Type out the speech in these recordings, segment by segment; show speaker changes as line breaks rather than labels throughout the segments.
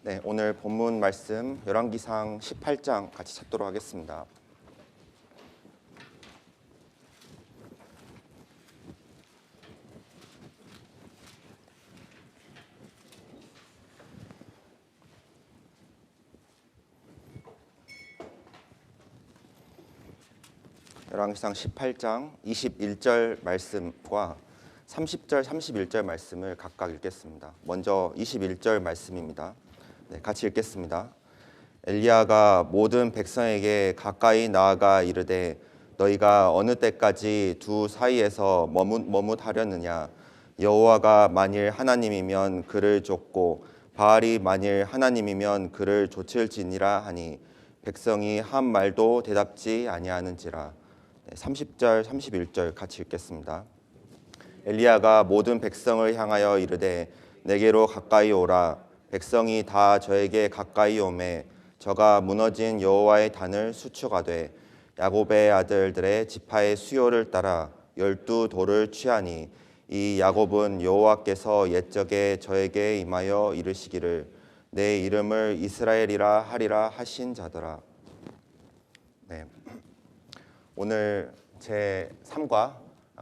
네, 오늘 본문 말씀 열왕기상 18장 같이 찾도록 하겠습니다. 열왕기상 18장 21절 말씀과 30절, 31절 말씀을 각각 읽겠습니다. 먼저 21절 말씀입니다. 네, 같이 읽겠습니다. 엘리야가 모든 백성에게 가까이 나아가 이르되 너희가 어느 때까지 두 사이에서 머뭇하려느냐. 여호와가 만일 하나님이면 그를 쫓고 바알이 만일 하나님이면 그를 좇을지니라 하니 백성이 한 말도 대답지 아니하는지라. 30절, 31절 같이 읽겠습니다. 엘리야가 모든 백성을 향하여 이르되 내게로 가까이 오라. 백성이 다 저에게 가까이 오매 저가 무너진 여호와의 단을 수축하되 야곱의 아들들의 지파의 수요를 따라 12돌을 취하니 이 야곱은 여호와께서 옛적에 저에게 임하여 이르시기를 내 이름을 이스라엘이라 하리라 하신 자더라. 네, 오늘 제 3과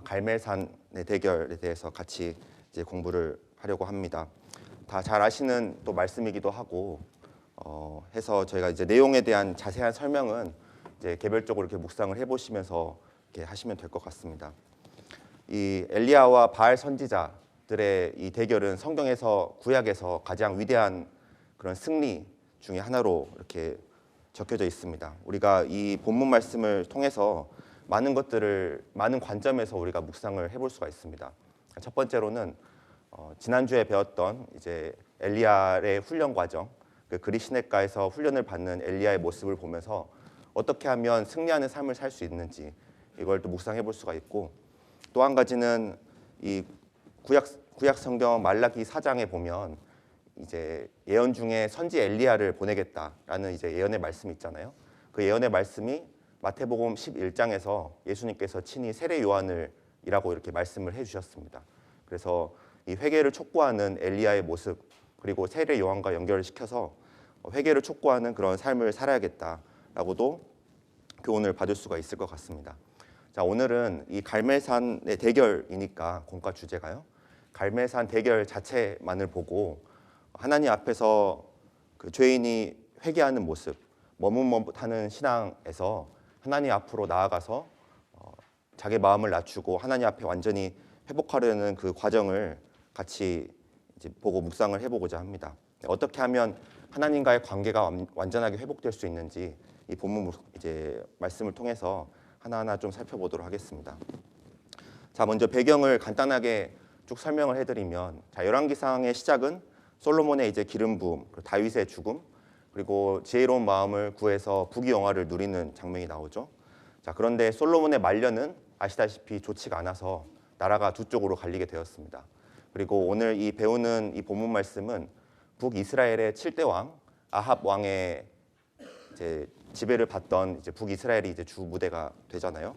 갈멜산의 대결에 대해서 같이 이제 공부를 하려고 합니다. 다 잘 아시는 또 말씀이기도 하고 해서 저희가 이제 내용에 대한 자세한 설명은 이제 개별적으로 이렇게 묵상을 해보시면서 이렇게 하시면 될 것 같습니다. 이 엘리야와 바알 선지자들의 이 대결은 성경에서 구약에서 가장 위대한 그런 승리 중에 하나로 이렇게 적혀져 있습니다. 우리가 이 본문 말씀을 통해서 많은 것들을 많은 관점에서 우리가 묵상을 해볼 수가 있습니다. 첫 번째로는 지난주에 배웠던 이제 엘리야의 훈련 과정, 그 그리 시냇가에서 훈련을 받는 엘리야의 모습을 보면서 어떻게 하면 승리하는 삶을 살 수 있는지 이걸 또 묵상해 볼 수가 있고, 또 한 가지는 이 구약 성경 말라기 4장에 보면 이제 예언 중에 선지 엘리야를 보내겠다라는 이제 예언의 말씀이 있잖아요. 그 예언의 말씀이 마태복음 11장에서 예수님께서 친히 세례 요한을이라고 이렇게 말씀을 해주셨습니다. 그래서 이 회개를 촉구하는 엘리야의 모습, 그리고 세례 요한과 연결을 시켜서 회개를 촉구하는 그런 삶을 살아야겠다라고도 교훈을 받을 수가 있을 것 같습니다. 자, 오늘은 이 갈멜산의 대결이니까 공과 주제가요. 갈멜산 대결 자체만을 보고 하나님 앞에서 그 죄인이 회개하는 모습, 머뭇머뭇하는 신앙에서 하나님 앞으로 나아가서 자기 마음을 낮추고 하나님 앞에 완전히 회복하려는 그 과정을 같이 이제 보고 묵상을 해보고자 합니다. 어떻게 하면 하나님과의 관계가 완전하게 회복될 수 있는지 이 본문 이제 말씀을 통해서 하나하나 좀 살펴보도록 하겠습니다. 자, 먼저 배경을 간단하게 쭉 설명을 해드리면, 자, 열왕기상의 시작은 솔로몬의 이제 기름 부음, 다윗의 죽음, 그리고 지혜로운 마음을 구해서 부귀영화를 누리는 장면이 나오죠. 자, 그런데 솔로몬의 말년은 아시다시피 좋지가 않아서 나라가 두 쪽으로 갈리게 되었습니다. 그리고 오늘 이 배우는 이 본문 말씀은 북이스라엘의 7대 왕 아합 왕의 이제 지배를 받던 이제 북이스라엘이 이제 주 무대가 되잖아요.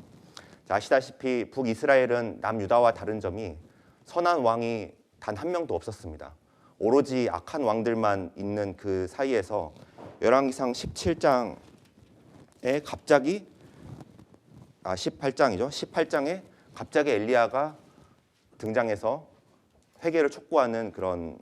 자, 아시다시피 북이스라엘은 남유다와 다른 점이 선한 왕이 단 한 명도 없었습니다. 오로지 악한 왕들만 있는 그 사이에서 열왕기상 17장에 갑자기 18장이죠. 18장에 갑자기 엘리야가 등장해서 회개를 촉구하는 그런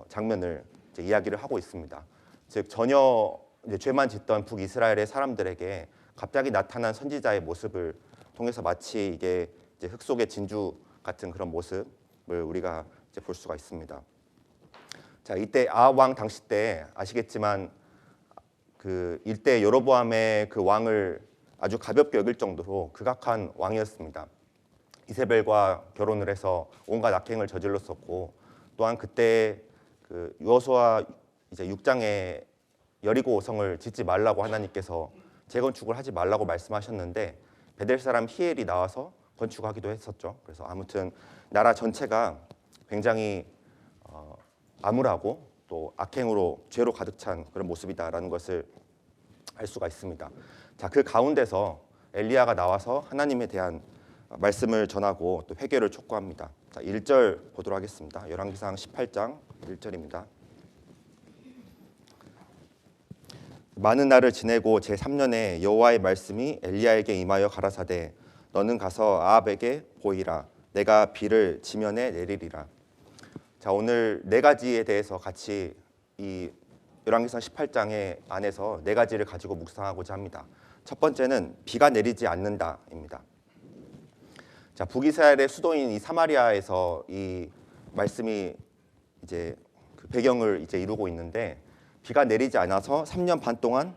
장면을 이제 이야기를 하고 있습니다. 즉 전혀 이제 죄만 짓던 북이스라엘의 사람들에게 갑자기 나타난 선지자의 모습을 통해서 마치 이게 이제 흙 속의 진주 같은 그런 모습을 우리가 이제 볼 수가 있습니다. 자, 이때 아합 왕 당시 때 아시겠지만 그 일대 여로보암의 그 왕을 아주 가볍게 여길 정도로 극악한 왕이었습니다. 이세벨과 결혼을 해서 온갖 악행을 저질렀었고, 또한 그때 그 여호수아 이제 6장에 여리고 성을 짓지 말라고 하나님께서 재건축을 하지 말라고 말씀하셨는데 베델 사람 히엘이 나와서 건축하기도 했었죠. 그래서 아무튼 나라 전체가 굉장히 암울하고 또 악행으로 죄로 가득 찬 그런 모습이다라는 것을 알 수가 있습니다. 자, 그 가운데서 엘리야가 나와서 하나님에 대한 말씀을 전하고 또 회개를 촉구합니다. 자, 1절 보도록 하겠습니다. 열왕기상 18장 1절입니다. 많은 날을 지내고 제3년에 여호와의 말씀이 엘리야에게 임하여 가라사대 너는 가서 아합에게 보이라 내가 비를 지면에 내리리라. 자, 오늘 네 가지에 대해서 같이 이 열왕기상 18장의 안에서 네 가지를 가지고 묵상하고자 합니다. 첫 번째는 비가 내리지 않는다입니다. 자, 북이스라엘의 수도인 이 사마리아에서 이 말씀이 이제 그 배경을 이제 이루고 있는데 비가 내리지 않아서 3년 반 동안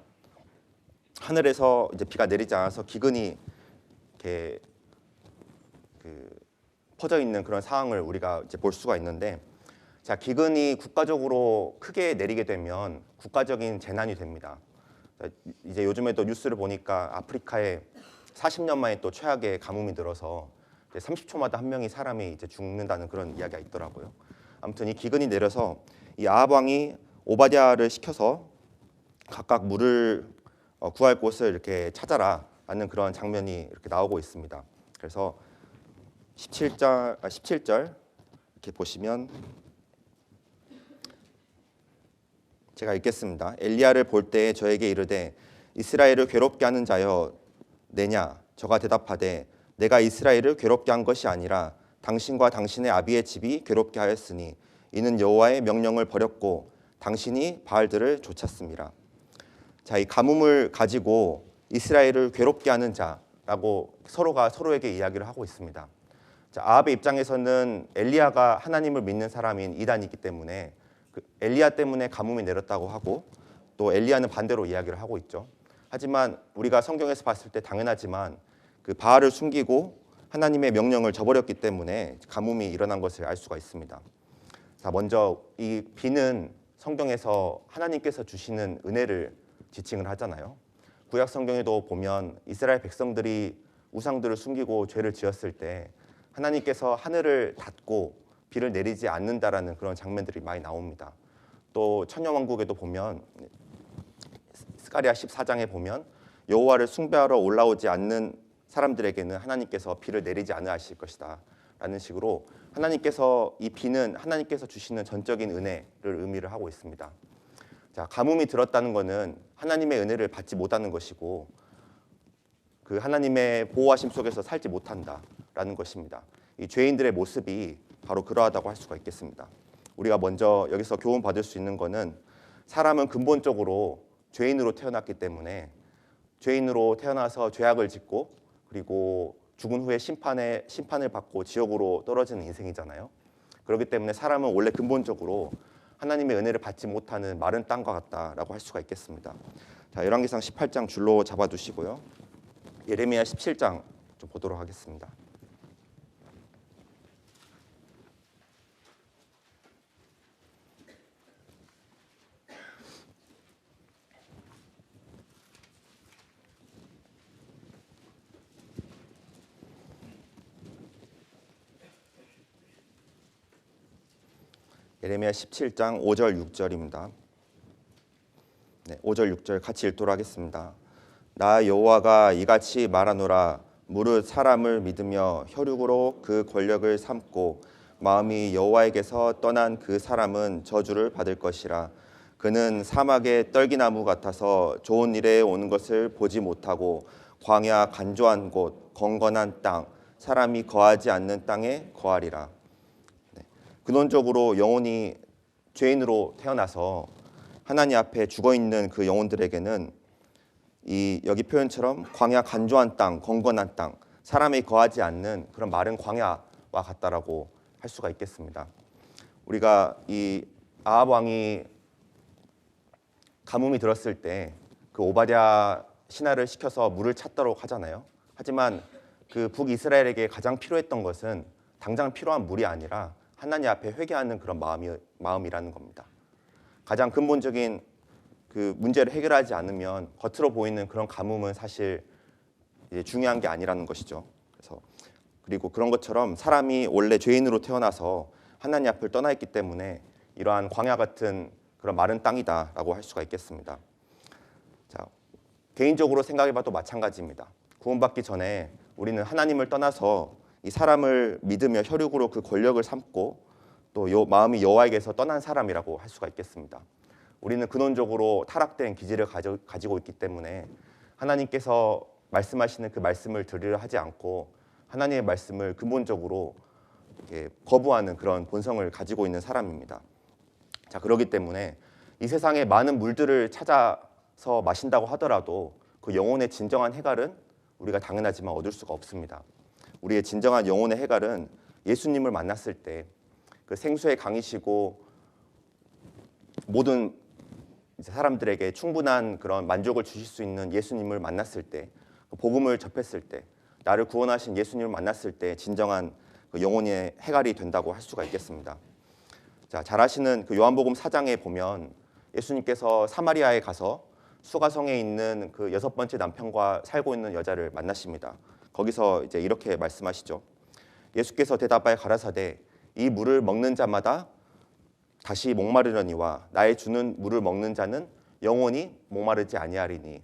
하늘에서 이제 비가 내리지 않아서 기근이 이렇게 퍼져 있는 그런 상황을 우리가 이제 볼 수가 있는데, 자, 기근이 국가적으로 크게 내리게 되면 국가적인 재난이 됩니다. 이제 요즘에도 뉴스를 보니까 아프리카에 40년 만에 또 최악의 가뭄이 들어서 30초마다 한 명이 사람이 이제 죽는다는 그런 이야기가 있더라고요. 아무튼 이 기근이 내려서 이 아합 왕이 오바댜를 시켜서 각각 물을 구할 곳을 이렇게 찾아라라는 그런 장면이 이렇게 나오고 있습니다. 그래서 17절 이렇게 보시면 제가 읽겠습니다. 엘리야를 볼 때에 저에게 이르되 이스라엘을 괴롭게 하는 자여 내냐? 저가 대답하되 내가 이스라엘을 괴롭게 한 것이 아니라 당신과 당신의 아비의 집이 괴롭게 하였으니 이는 여호와의 명령을 버렸고 당신이 바알들을 좇았습니다. 자, 이 가뭄을 가지고 이스라엘을 괴롭게 하는 자라고 서로가 서로에게 이야기를 하고 있습니다. 자, 아합의 입장에서는 엘리야가 하나님을 믿는 사람인 이단이기 때문에 그 엘리야 때문에 가뭄이 내렸다고 하고 또 엘리야는 반대로 이야기를 하고 있죠. 하지만 우리가 성경에서 봤을 때 당연하지만 그 바알을 숨기고 하나님의 명령을 저버렸기 때문에 가뭄이 일어난 것을 알 수가 있습니다. 자, 먼저 이 비는 성경에서 하나님께서 주시는 은혜를 지칭을 하잖아요. 구약 성경에도 보면 이스라엘 백성들이 우상들을 숨기고 죄를 지었을 때 하나님께서 하늘을 닫고 비를 내리지 않는다라는 그런 장면들이 많이 나옵니다. 또 천년왕국에도 보면 스가랴 14장에 보면 여호와를 숭배하러 올라오지 않는 사람들에게는 하나님께서 비를 내리지 않으실 것이다 라는 식으로 하나님께서 이 비는 하나님께서 주시는 전적인 은혜를 의미를 하고 있습니다. 자, 가뭄이 들었다는 것은 하나님의 은혜를 받지 못하는 것이고 그 하나님의 보호하심 속에서 살지 못한다라는 것입니다. 이 죄인들의 모습이 바로 그러하다고 할 수가 있겠습니다. 우리가 먼저 여기서 교훈 받을 수 있는 것은 사람은 근본적으로 죄인으로 태어났기 때문에 죄인으로 태어나서 죄악을 짓고 그리고 죽은 후에 심판을 받고 지옥으로 떨어지는 인생이잖아요. 그렇기 때문에 사람은 원래 근본적으로 하나님의 은혜를 받지 못하는 마른 땅과 같다라고 할 수가 있겠습니다. 자, 열왕기상 18장 줄로 잡아두시고요. 예레미야 17장 좀 보도록 하겠습니다. 예레미야 17장 5절 6절입니다. 네, 5절 6절 같이 읽도록 하겠습니다. 나 여호와가 이같이 말하노라. 무릇 사람을 믿으며 혈육으로 그 권력을 삼고 마음이 여호와에게서 떠난 그 사람은 저주를 받을 것이라. 그는 사막의 떨기나무 같아서 좋은 일에 오는 것을 보지 못하고 광야 간조한 곳 건건한 땅 사람이 거하지 않는 땅에 거하리라. 근원적으로 영혼이 죄인으로 태어나서 하나님 앞에 죽어있는 그 영혼들에게는 이 여기 표현처럼 광야 간조한 땅, 건건한 땅, 사람이 거하지 않는 그런 마른 광야와 같다라고 할 수가 있겠습니다. 우리가 이 아합 왕이 가뭄이 들었을 때 그 오바댜 신하를 시켜서 물을 찾도록 하잖아요. 하지만 그 북이스라엘에게 가장 필요했던 것은 당장 필요한 물이 아니라 하나님 앞에 회개하는 그런 마음이라는 겁니다. 가장 근본적인 그 문제를 해결하지 않으면 겉으로 보이는 그런 가뭄은 사실 중요한 게 아니라는 것이죠. 그리고 그런 것처럼 사람이 원래 죄인으로 태어나서 하나님 앞을 떠나 있기 때문에 이러한 광야 같은 그런 마른 땅이다라고 할 수가 있겠습니다. 자, 개인적으로 생각해봐도 마찬가지입니다. 구원받기 전에 우리는 하나님을 떠나서 이 사람을 믿으며 혈육으로 그 권력을 삼고 또 마음이 여호와에게서 떠난 사람이라고 할 수가 있겠습니다. 우리는 근원적으로 타락된 기질을 가지고 있기 때문에 하나님께서 말씀하시는 그 말씀을 들으려 하지 않고 하나님의 말씀을 근본적으로 거부하는 그런 본성을 가지고 있는 사람입니다. 자, 그렇기 때문에 이 세상에 많은 물들을 찾아서 마신다고 하더라도 그 영혼의 진정한 해갈은 우리가 당연하지만 얻을 수가 없습니다. 우리의 진정한 영혼의 해갈은 예수님을 만났을 때 그 생수의 강이시고 모든 사람들에게 충분한 그런 만족을 주실 수 있는 예수님을 만났을 때, 복음을 접했을 때, 나를 구원하신 예수님을 만났을 때 진정한 그 영혼의 해갈이 된다고 할 수가 있겠습니다. 자, 잘 아시는 그 요한복음 4장에 보면 예수님께서 사마리아에 가서 수가성에 있는 그 6번째 남편과 살고 있는 여자를 만나십니다. 거기서 이제 이렇게 말씀하시죠. 예수께서 대답하여 가라사대 이 물을 먹는 자마다 다시 목마르려니와 나의 주는 물을 먹는 자는 영원히 목마르지 아니하리니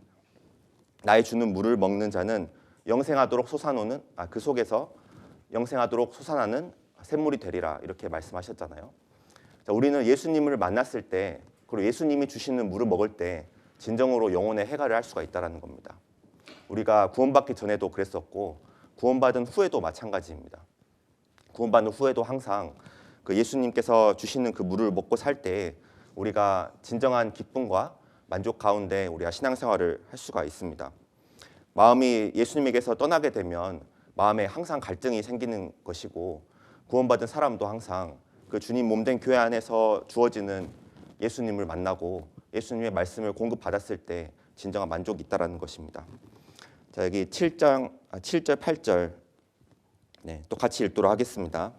나의 주는 물을 먹는 자는 영생하도록 솟아노는 그 속에서 영생하도록 솟아나는 샘물이 되리라 이렇게 말씀하셨잖아요. 자, 우리는 예수님을 만났을 때 그리고 예수님이 주시는 물을 먹을 때 진정으로 영혼의 해갈을 할 수가 있다는 겁니다. 우리가 구원받기 전에도 그랬었고 구원받은 후에도 마찬가지입니다. 구원받은 후에도 항상 그 예수님께서 주시는 그 물을 먹고 살 때 우리가 진정한 기쁨과 만족 가운데 우리가 신앙생활을 할 수가 있습니다. 마음이 예수님에게서 떠나게 되면 마음에 항상 갈등이 생기는 것이고 구원받은 사람도 항상 그 주님 몸된 교회 안에서 주어지는 예수님을 만나고 예수님의 말씀을 공급받았을 때 진정한 만족이 있다라는 것입니다. 자, 여기 7절 8절 또 같이 읽도록 하겠습니다.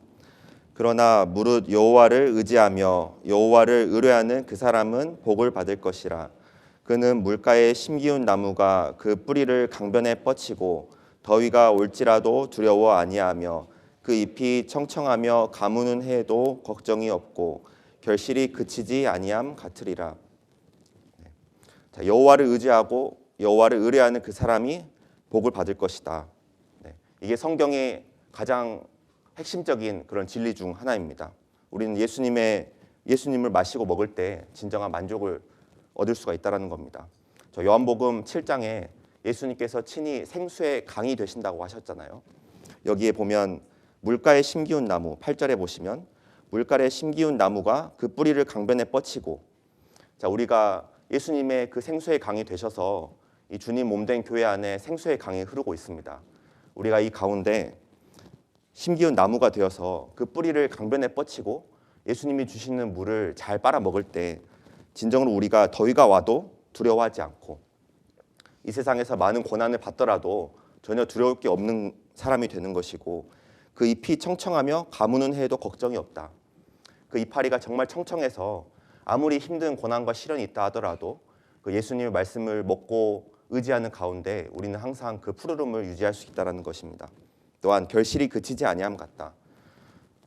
그러나 무릇 여호와를 의지하며 여호와를 의뢰하는 그 사람은 복을 받을 것이라. 그는 물가에 심기운 나무가 그 뿌리를 강변에 뻗치고 더위가 올지라도 두려워 아니하며 그 잎이 청청하며 가무는 해에도 걱정이 없고 결실이 그치지 아니함 같으리라. 자, 여호와를 의지하고 여호와를 의뢰하는 그 사람이 복을 받을 것이다. 이게 성경의 가장 핵심적인 그런 진리 중 하나입니다. 우리는 예수님을 마시고 먹을 때 진정한 만족을 얻을 수가 있다는 겁니다. 저 요한복음 7장에 예수님께서 친히 생수의 강이 되신다고 하셨잖아요. 여기에 보면 물가에 심기운 나무 8절에 보시면 물가에 심기운 나무가 그 뿌리를 강변에 뻗치고, 자, 우리가 예수님의 그 생수의 강이 되셔서 이 주님 몸된 교회 안에 생수의 강이 흐르고 있습니다. 우리가 이 가운데 심기운 나무가 되어서 그 뿌리를 강변에 뻗치고 예수님이 주시는 물을 잘 빨아 먹을 때 진정으로 우리가 더위가 와도 두려워하지 않고 이 세상에서 많은 고난을 받더라도 전혀 두려울 게 없는 사람이 되는 것이고, 그 잎이 청청하며 가무는 해에도 걱정이 없다. 그 이파리가 정말 청청해서 아무리 힘든 고난과 시련이 있다 하더라도 그 예수님의 말씀을 먹고 의지하는 가운데 우리는 항상 그 푸르름을 유지할 수 있다는 것입니다. 또한 결실이 그치지 아니함 같다.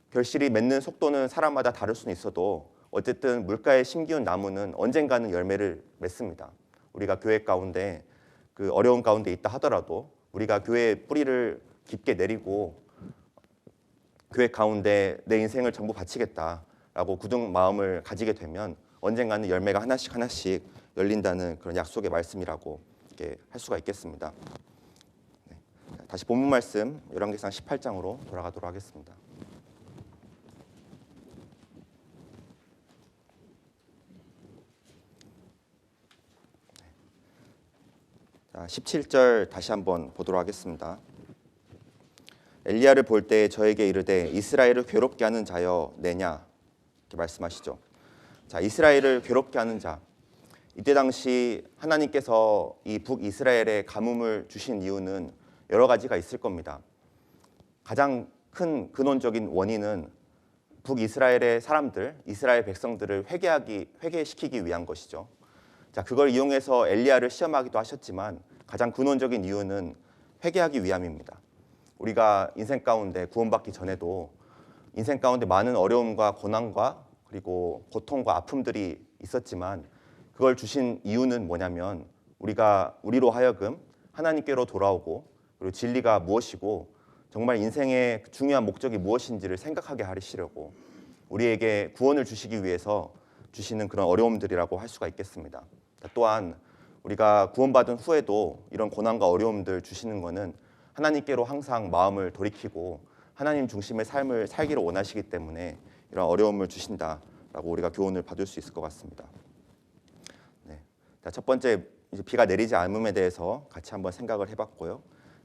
결실이 맺는 속도는 사람마다 다를 수는 있어도 어쨌든 물가에 심기운 나무는 언젠가는 열매를 맺습니다. 우리가 교회 가운데 그 어려운 가운데 있다 하더라도 우리가 교회의 뿌리를 깊게 내리고 교회 가운데 내 인생을 전부 바치겠다라고 굳은 마음을 가지게 되면 언젠가는 열매가 하나씩 열린다는 그런 약속의 말씀이라고 이렇게 할 수가 있겠습니다. 다시 본문 말씀 열왕기상 18장으로 돌아가도록 하겠습니다. 자, 17절 다시 한번 보도록 하겠습니다. 엘리야를 볼 때 저에게 이르되 이스라엘을 괴롭게 하는 자여 내냐 이렇게 말씀하시죠. 자, 이스라엘을 괴롭게 하는 자. 이때 당시 하나님께서 이 북이스라엘에 가뭄을 주신 이유는 여러 가지가 있을 겁니다. 가장 큰 근원적인 원인은 북이스라엘의 사람들, 이스라엘 백성들을 회개시키기 위한 것이죠. 자, 그걸 이용해서 엘리야를 시험하기도 하셨지만 가장 근원적인 이유는 회개하기 위함입니다. 우리가 인생 가운데 구원받기 전에도 인생 가운데 많은 어려움과 고난과 그리고 고통과 아픔들이 있었지만 그걸 주신 이유는 뭐냐면 우리로 하여금 하나님께로 돌아오고 그리고 진리가 무엇이고 정말 인생의 중요한 목적이 무엇인지를 생각하게 하시려고 우리에게 구원을 주시기 위해서 주시는 그런 어려움들이라고 할 수가 있겠습니다. 또한 우리가 구원받은 후에도 이런 고난과 어려움들 주시는 것은 하나님께로 항상 마음을 돌이키고 하나님 중심의 삶을 살기를 원하시기 때문에 이런 어려움을 주신다라고 우리가 교훈을 받을 수 있을 것 같습니다. 네. 첫 번째, 이제 비가 내리지 않음에 대해서 같이 한번 생각을 해봤고요.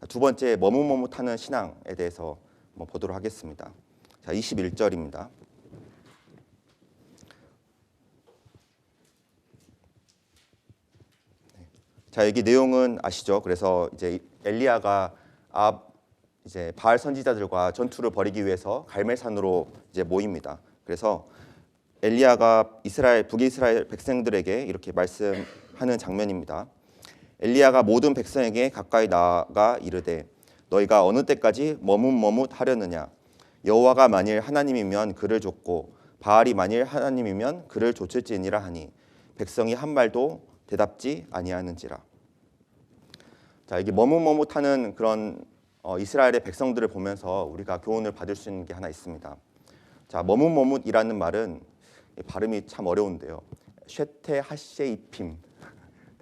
두 번째, 머뭇머뭇하는 신앙에 대해서 한번 보도록 하겠습니다. 자, 21절입니다. 자, 여기 내용은 아시죠? 그래서 이제 엘리야가 이제 바알 선지자들과 전투를 벌이기 위해서 갈멜산으로 이제 모입니다. 그래서 엘리야가 북이스라엘 백성들에게 이렇게 말씀하는 장면입니다. 엘리야가 모든 백성에게 가까이 나아가 이르되 너희가 어느 때까지 머뭇머뭇하려느냐 여호와가 만일 하나님이면 그를 좇고 바알이 만일 하나님이면 그를 좇을지니라 하니 백성이 한 말도 대답지 아니하는지라. 자, 이게 머뭇머뭇하는 그런 이스라엘의 백성들을 보면서 우리가 교훈을 받을 수 있는 게 하나 있습니다. 자, 머뭇머뭇이라는 말은 발음이 참 어려운데요. 쉐테 하셰이핌.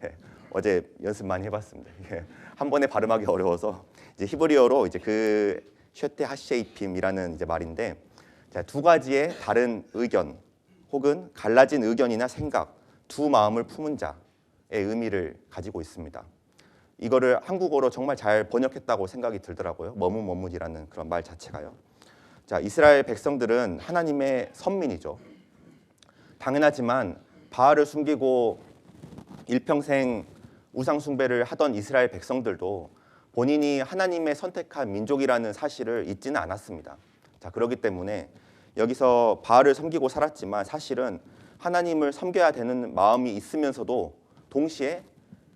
네, 어제 연습 많이 해봤습니다. 한 번에 발음하기 어려워서 이제 히브리어로 이제 그 쉐테 하셰이핌이라는 이제 말인데, 자, 두 가지의 다른 의견 혹은 갈라진 의견이나 생각, 두 마음을 품은 자의 의미를 가지고 있습니다. 이거를 한국어로 정말 잘 번역했다고 생각이 들더라고요. 머뭇머뭇이라는 그런 말 자체가요. 자, 이스라엘 백성들은 하나님의 선민이죠. 당연하지만 바알을 숨기고 일평생 우상 숭배를 하던 이스라엘 백성들도 본인이 하나님의 선택한 민족이라는 사실을 잊지는 않았습니다. 자, 그렇기 때문에 여기서 바알을 섬기고 살았지만 사실은 하나님을 섬겨야 되는 마음이 있으면서도 동시에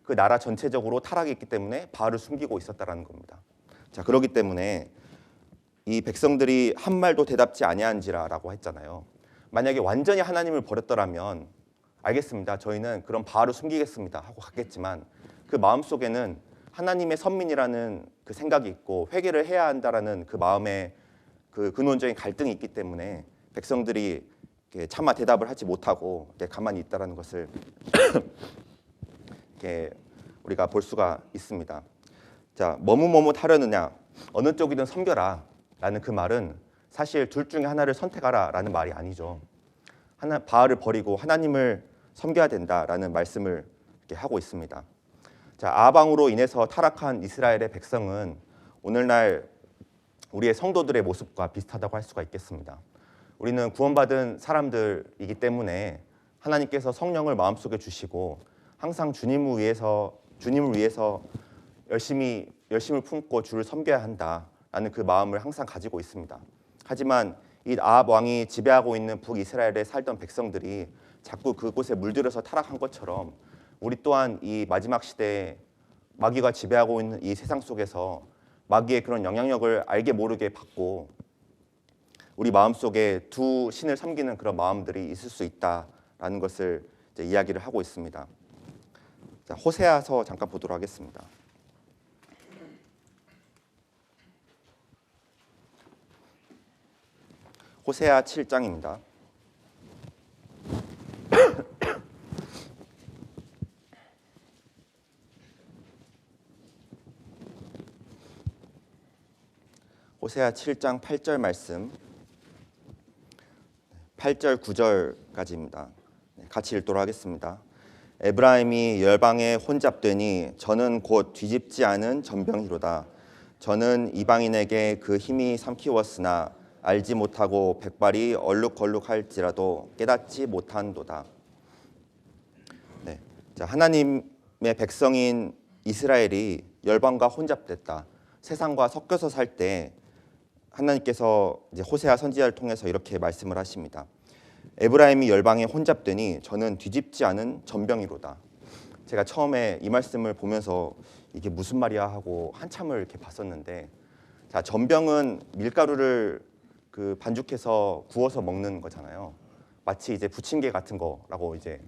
그 나라 전체적으로 타락이 있기 때문에 바알을 숨기고 있었다라는 겁니다. 자, 그렇기 때문에 이 백성들이 한 말도 대답지 아니한지라라고 했잖아요. 만약에 완전히 하나님을 버렸더라면 알겠습니다. 저희는 그런 바알을 숨기겠습니다 하고 갔겠지만 그 마음속에는 하나님의 선민이라는 그 생각이 있고 회개를 해야 한다라는 그 마음에 그 근원적인 갈등이 있기 때문에 백성들이 차마 대답을 하지 못하고 가만히 있다라는 것을 우리가 볼 수가 있습니다. 자, 머뭇머뭇하려느냐 어느 쪽이든 섬겨라 라는 그 말은 사실 둘 중에 하나를 선택하라 라는 말이 아니죠. 바알을 버리고 하나님을 섬겨야 된다라는 말씀을 이렇게 하고 있습니다. 자, 아방으로 인해서 타락한 이스라엘의 백성은 오늘날 우리의 성도들의 모습과 비슷하다고 할 수가 있겠습니다. 우리는 구원받은 사람들이기 때문에 하나님께서 성령을 마음속에 주시고 항상 주님을 위해서 열심을 품고 주를 섬겨야 한다라는 그 마음을 항상 가지고 있습니다. 하지만 이 아합 왕이 지배하고 있는 북이스라엘에 살던 백성들이 자꾸 그곳에 물들여서 타락한 것처럼 우리 또한 이 마지막 시대에 마귀가 지배하고 있는 이 세상 속에서 마귀의 그런 영향력을 알게 모르게 받고 우리 마음속에 두 신을 섬기는 그런 마음들이 있을 수 있다라는 것을 이제 이야기를 하고 있습니다. 자, 호세아서 잠깐 보도록 하겠습니다. 호세아 7장입니다. 호세아 7장 8절 말씀 8절 9절까지입니다. 같이 읽도록 하겠습니다. 에브라임이 열방에 혼잡되니 저는 곧 뒤집지 않은 전병이로다. 저는 이방인에게 그 힘이 삼키웠으나 알지 못하고 백발이 얼룩걸룩할지라도 깨닫지 못한도다. 네. 자, 하나님의 백성인 이스라엘이 열방과 혼잡됐다. 세상과 섞여서 살 때 하나님께서 이제 호세아 선지자를 통해서 이렇게 말씀을 하십니다. 에브라임이 열방에 혼잡되니 저는 뒤집지 않은 전병이로다. 제가 처음에 이 말씀을 보면서 이게 무슨 말이야 하고 한참을 이렇게 봤었는데, 자, 전병은 밀가루를 그 반죽해서 구워서 먹는 거잖아요. 마치 이제 부침개 같은 거라고 이제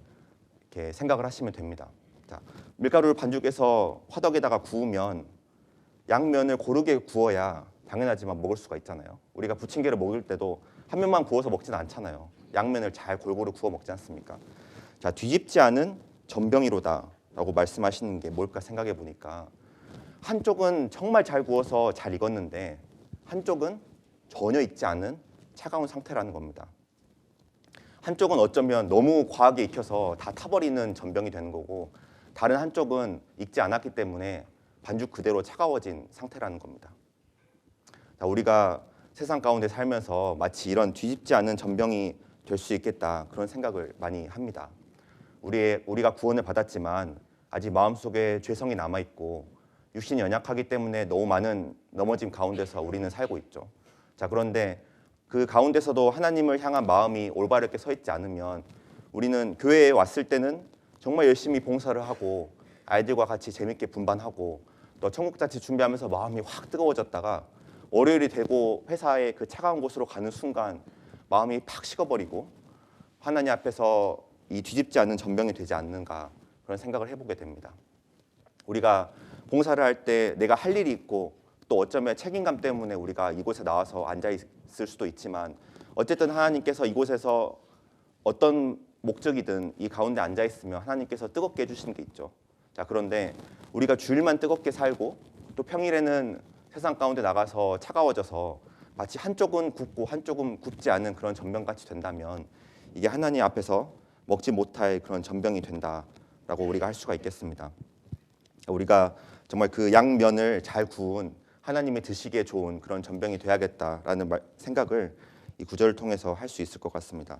이렇게 생각을 하시면 됩니다. 자, 밀가루를 반죽해서 화덕에다가 구우면 양면을 고르게 구워야 당연하지만 먹을 수가 있잖아요. 우리가 부침개를 먹을 때도 한 면만 구워서 먹지는 않잖아요. 양면을 잘 골고루 구워 먹지 않습니까? 자, 뒤집지 않은 전병이로다라고 말씀하시는 게 뭘까 생각해 보니까 한쪽은 정말 잘 구워서 잘 익었는데 한쪽은 전혀 익지 않은 차가운 상태라는 겁니다. 한쪽은 어쩌면 너무 과하게 익혀서 다 타버리는 전병이 되는 거고 다른 한쪽은 익지 않았기 때문에 반죽 그대로 차가워진 상태라는 겁니다. 자, 우리가 세상 가운데 살면서 마치 이런 뒤집지 않은 전병이 될 수 있겠다 그런 생각을 많이 합니다. 우리가 구원을 받았지만 아직 마음속에 죄성이 남아있고 육신이 연약하기 때문에 너무 많은 넘어짐 가운데서 우리는 살고 있죠. 자, 그런데 그 가운데서도 하나님을 향한 마음이 올바르게 서 있지 않으면 우리는 교회에 왔을 때는 정말 열심히 봉사를 하고 아이들과 같이 재밌게 분반하고 또 천국잔치 준비하면서 마음이 확 뜨거워졌다가 월요일이 되고 회사의 그 차가운 곳으로 가는 순간 마음이 팍 식어버리고 하나님 앞에서 이 뒤집지 않는 전병이 되지 않는가 그런 생각을 해보게 됩니다. 우리가 봉사를 할 때 내가 할 일이 있고 또 어쩌면 책임감 때문에 우리가 이곳에 나와서 앉아 있을 수도 있지만 어쨌든 하나님께서 이곳에서 어떤 목적이든 이 가운데 앉아 있으면 하나님께서 뜨겁게 해주시는 게 있죠. 자, 그런데 우리가 주일만 뜨겁게 살고 또 평일에는 세상 가운데 나가서 차가워져서 마치 한쪽은 굽고 한쪽은 굽지 않은 그런 전병같이 된다면 이게 하나님 앞에서 먹지 못할 그런 전병이 된다라고 우리가 할 수가 있겠습니다. 우리가 정말 그 양면을 잘 구운 하나님이 드시기에 좋은 그런 전병이 돼야겠다라는 생각을 이 구절을 통해서 할 수 있을 것 같습니다.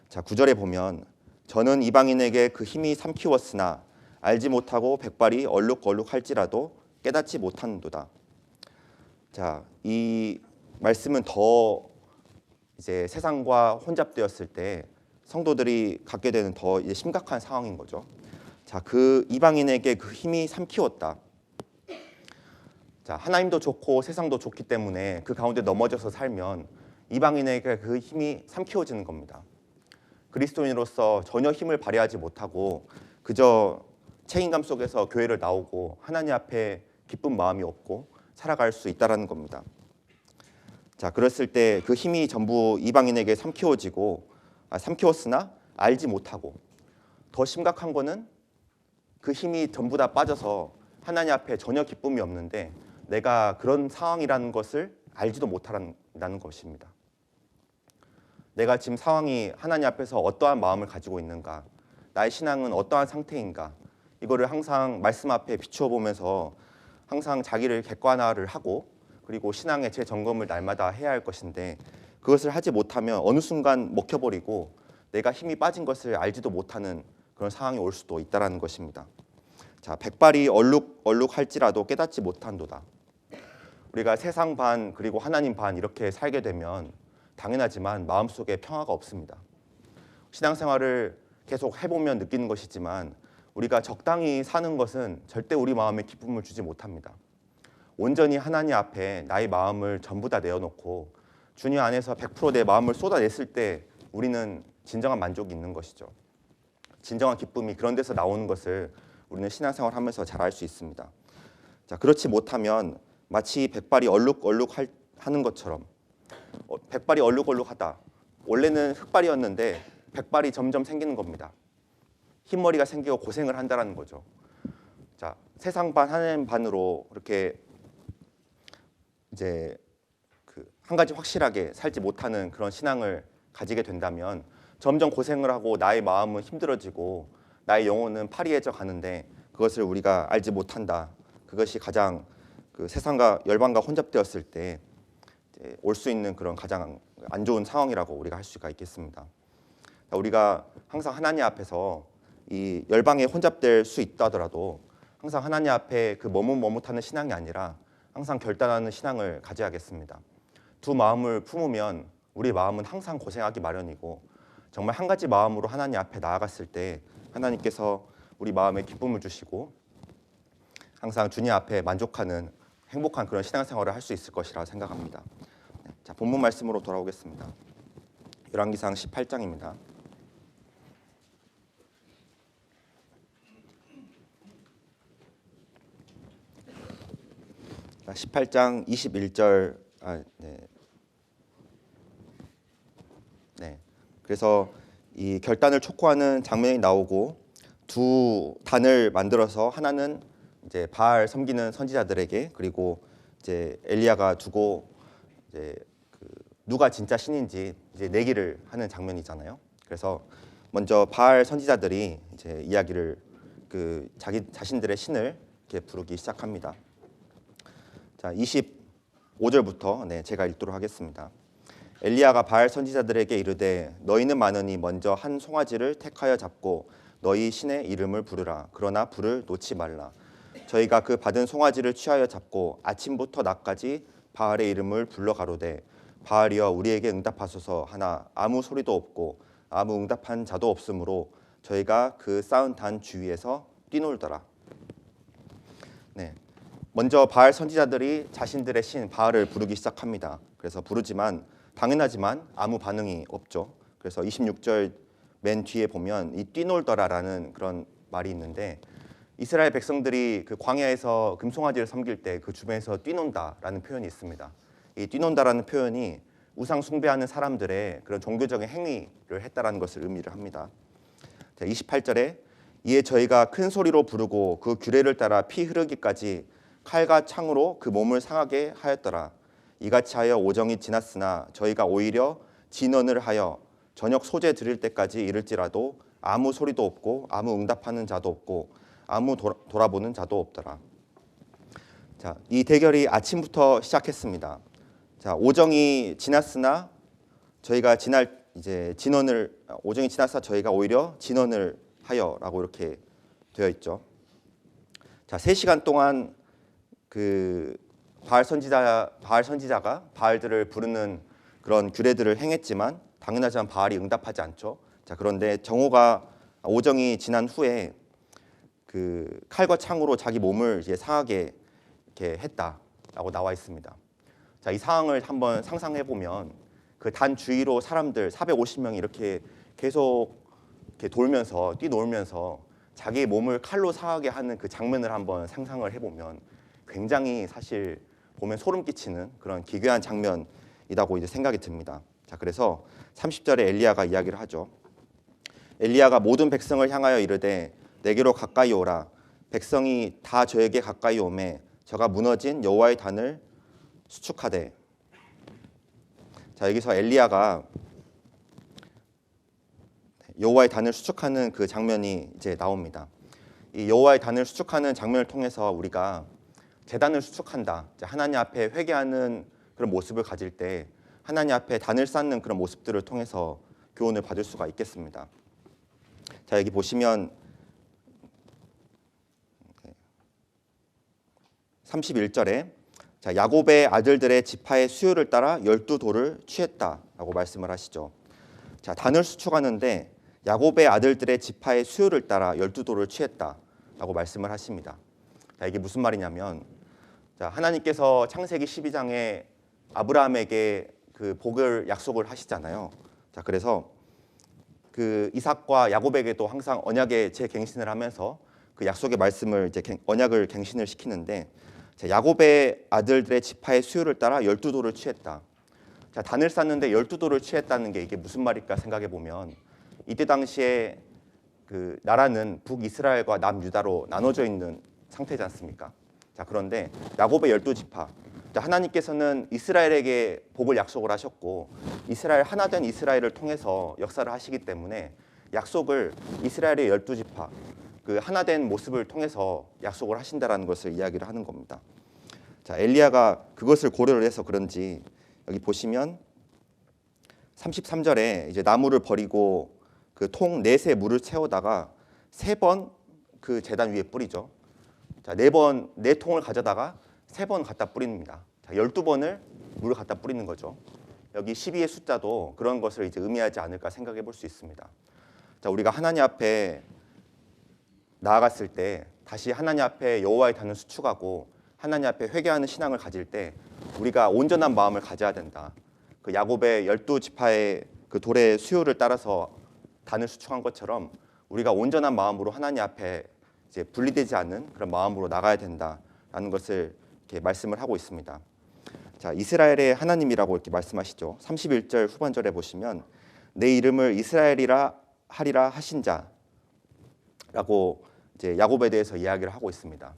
자, 9절에 보면 저는 이방인에게 그 힘이 삼키웠으나 알지 못하고 백발이 얼룩얼룩할지라도 깨닫지 못하는도다. 자, 이 말씀은 더 이제 세상과 혼잡되었을 때 성도들이 갖게 되는 더 이제 심각한 상황인 거죠. 자, 그 이방인에게 그 힘이 삼키웠다. 자, 하나님도 좋고 세상도 좋기 때문에 그 가운데 넘어져서 살면 이방인에게 그 힘이 삼키워지는 겁니다. 그리스도인으로서 전혀 힘을 발휘하지 못하고 그저 책임감 속에서 교회를 나오고 하나님 앞에 기쁜 마음이 없고 살아갈 수 있다라는 겁니다. 자, 그랬을 때 그 힘이 전부 이방인에게 삼키웠으나 알지 못하고 더 심각한 거는 그 힘이 전부 다 빠져서 하나님 앞에 전혀 기쁨이 없는데 내가 그런 상황이라는 것을 알지도 못한다는 것입니다. 내가 지금 상황이 하나님 앞에서 어떠한 마음을 가지고 있는가, 나의 신앙은 어떠한 상태인가, 이거를 항상 말씀 앞에 비추어 보면서 항상 자기를 객관화를 하고 그리고 신앙의 재점검을 날마다 해야 할 것인데 그것을 하지 못하면 어느 순간 먹혀버리고 내가 힘이 빠진 것을 알지도 못하는 그런 상황이 올 수도 있다는 것입니다. 자, 백발이 얼룩할지라도 깨닫지 못한도다. 우리가 세상 반 그리고 하나님 반 이렇게 살게 되면 당연하지만 마음속에 평화가 없습니다. 신앙생활을 계속 해보면 느끼는 것이지만 우리가 적당히 사는 것은 절대 우리 마음에 기쁨을 주지 못합니다. 온전히 하나님 앞에 나의 마음을 전부 다 내어놓고 주님 안에서 100% 내 마음을 쏟아냈을 때 우리는 진정한 만족이 있는 것이죠. 진정한 기쁨이 그런 데서 나오는 것을 우리는 신앙생활 하면서 잘 알 수 있습니다. 자, 그렇지 못하면 마치 백발이 얼룩하는 것처럼 백발이 얼룩하다. 원래는 흑발이었는데 백발이 점점 생기는 겁니다. 흰머리가 생기고 고생을 한다는 거죠. 자, 세상 반 하나님 반으로 이렇게 이제 그 한 가지 확실하게 살지 못하는 그런 신앙을 가지게 된다면 점점 고생을 하고 나의 마음은 힘들어지고 나의 영혼은 파리해져 가는데 그것을 우리가 알지 못한다. 그것이 가장 그 세상과 열방과 혼잡되었을 때 올 수 있는 그런 가장 안 좋은 상황이라고 우리가 할 수가 있겠습니다. 우리가 항상 하나님 앞에서 이 열방에 혼잡될 수 있다 하더라도 항상 하나님 앞에 그 머뭇머뭇하는 신앙이 아니라 항상 결단하는 신앙을 가져야겠습니다. 두 마음을 품으면 우리 마음은 항상 고생하기 마련이고 정말 한 가지 마음으로 하나님 앞에 나아갔을 때 하나님께서 우리 마음에 기쁨을 주시고 항상 주님 앞에 만족하는 행복한 그런 신앙생활을 할 수 있을 것이라 생각합니다. 자, 본문 말씀으로 돌아오겠습니다. 열왕기상 18장입니다. 18장 21절 그래서 이 결단을 촉구하는 장면이 나오고 두 단을 만들어서 하나는 이제 바알 섬기는 선지자들에게, 그리고 이제 엘리야가 두고 이제 누가 진짜 신인지 이제 내기를 하는 장면이잖아요. 그래서 먼저 바알 선지자들이 이제 이야기를 자기 자신들의 신을 이렇게 부르기 시작합니다. 자, 25절부터 제가 읽도록 하겠습니다. 엘리야가 바알 선지자들에게 이르되 너희는 많으니 먼저 한 송아지를 택하여 잡고 너희 신의 이름을 부르라. 그러나 불을 놓지 말라. 저희가 그 받은 송아지를 취하여 잡고 아침부터 낮까지 바알의 이름을 불러 가로되 바알이여 우리에게 응답하소서 하나 아무 소리도 없고 아무 응답한 자도 없으므로 저희가 그 쌓은 단 주위에서 뛰놀더라. 먼저 바알 선지자들이 자신들의 신 바알을 부르기 시작합니다. 그래서 부르지만 당연하지만 아무 반응이 없죠. 그래서 26절 맨 뒤에 보면 이 뛰놀더라라는 그런 말이 있는데, 이스라엘 백성들이 그 광야에서 금송아지를 섬길 때 그 주변에서 뛰논다라는 표현이 있습니다. 이 뛰논다라는 표현이 우상 숭배하는 사람들의 그런 종교적인 행위를 했다라는 것을 의미를 합니다. 28절에 이에 저희가 큰 소리로 부르고 그 규례를 따라 피 흐르기까지 칼과 창으로 그 몸을 상하게 하였더라. 이같이 하여 오정이 지났으나 저희가 오히려 진언을 하여 저녁 소재 드릴 때까지 이를지라도 아무 소리도 없고 아무 응답하는 자도 없고 아무 돌아보는 자도 없더라. 자, 이 대결이 아침부터 시작했습니다. 자, 오정이 지났으나 저희가 오정이 지났으나 저희가 오히려 진언을 하여라고 이렇게 되어 있죠. 자, 3시간 동안 그 바알 선지자가 바알들을 부르는 그런 규례들을 행했지만 당연하지만 바알이 응답하지 않죠. 자, 그런데 오정이 지난 후에 그 칼과 창으로 자기 몸을 이제 상하게 이렇게 했다라고 나와 있습니다. 자, 이 상황을 한번 상상해 보면 그 단 주위로 사람들 450명이 이렇게 계속 이렇게 뛰놀면서 자기 몸을 칼로 상하게 하는 그 장면을 한번 상상을 해보면 굉장히 사실 보면 소름 끼치는 그런 기괴한 장면이라고 이제 생각이 듭니다. 자, 그래서 30절에 엘리야가 이야기를 하죠. 엘리야가 모든 백성을 향하여 이르되 내게로 가까이 오라. 백성이 다 저에게 가까이 오매 저가 무너진 여호와의 단을 수축하되. 자, 여기서 엘리야가 여호와의 단을 수축하는 그 장면이 이제 나옵니다. 이 여호와의 단을 수축하는 장면을 통해서 우리가 제단을 수축한다, 하나님 앞에 회개하는 그런 모습을 가질 때 하나님 앞에 단을 쌓는 그런 모습들을 통해서 교훈을 받을 수가 있겠습니다. 자, 여기 보시면 31절에 자, 야곱의 아들들의 지파의 수요를 따라 12돌을 취했다라고 말씀을 하시죠. 자, 단을 수축하는데 야곱의 아들들의 지파의 수요를 따라 12돌을 취했다라고 말씀을 하십니다. 자, 이게 무슨 말이냐면, 자, 하나님께서 창세기 12장에 아브라함에게 그 복을 약속을 하시잖아요. 자, 그래서 그 이삭과 야곱에게도 항상 언약의 재갱신을 하면서 그 약속의 말씀을 이제 언약을 갱신을 시키는데, 자, 야곱의 아들들의 지파의 수요를 따라 12돌을 취했다. 자, 단을 쌓는데 12돌을 취했다는 게 이게 무슨 말일까 생각해 보면, 이때 당시에 그 나라는 북이스라엘과 남유다로 나눠져 있는 상태지 않습니까? 자, 그런데 야곱의 12지파, 하나님께서는 이스라엘에게 복을 약속을 하셨고 이스라엘 하나 된 이스라엘을 통해서 역사를 하시기 때문에 약속을 이스라엘의 12지파 그 하나 된 모습을 통해서 약속을 하신다라는 것을 이야기를 하는 겁니다. 자, 엘리야가 그것을 고려를 해서 그런지 여기 보시면 33절에 이제 나무를 버리고 그 통 넷에 물을 채우다가 3번 그 제단 위에 뿌리죠. 자, 4통을 가져다가 3번 갖다 뿌립니다. 자, 12번을 물을 갖다 뿌리는 거죠. 여기 12의 숫자도 그런 것을 이제 의미하지 않을까 생각해 볼 수 있습니다. 자, 우리가 하나님 앞에 나아갔을 때 다시 하나님 앞에 여호와의 단을 수축하고 하나님 앞에 회개하는 신앙을 가질 때 우리가 온전한 마음을 가져야 된다. 그 야곱의 12지파의 그 돌의 수요를 따라서 단을 수축한 것처럼 우리가 온전한 마음으로 하나님 앞에 이제 분리되지 않는 그런 마음으로 나가야 된다라는 것을 이렇게 말씀을 하고 있습니다. 자, 이스라엘의 하나님이라고 이렇게 말씀하시죠. 31절 후반절에 보시면 내 이름을 이스라엘이라 하리라 하신 자라고 이제 야곱에 대해서 이야기를 하고 있습니다.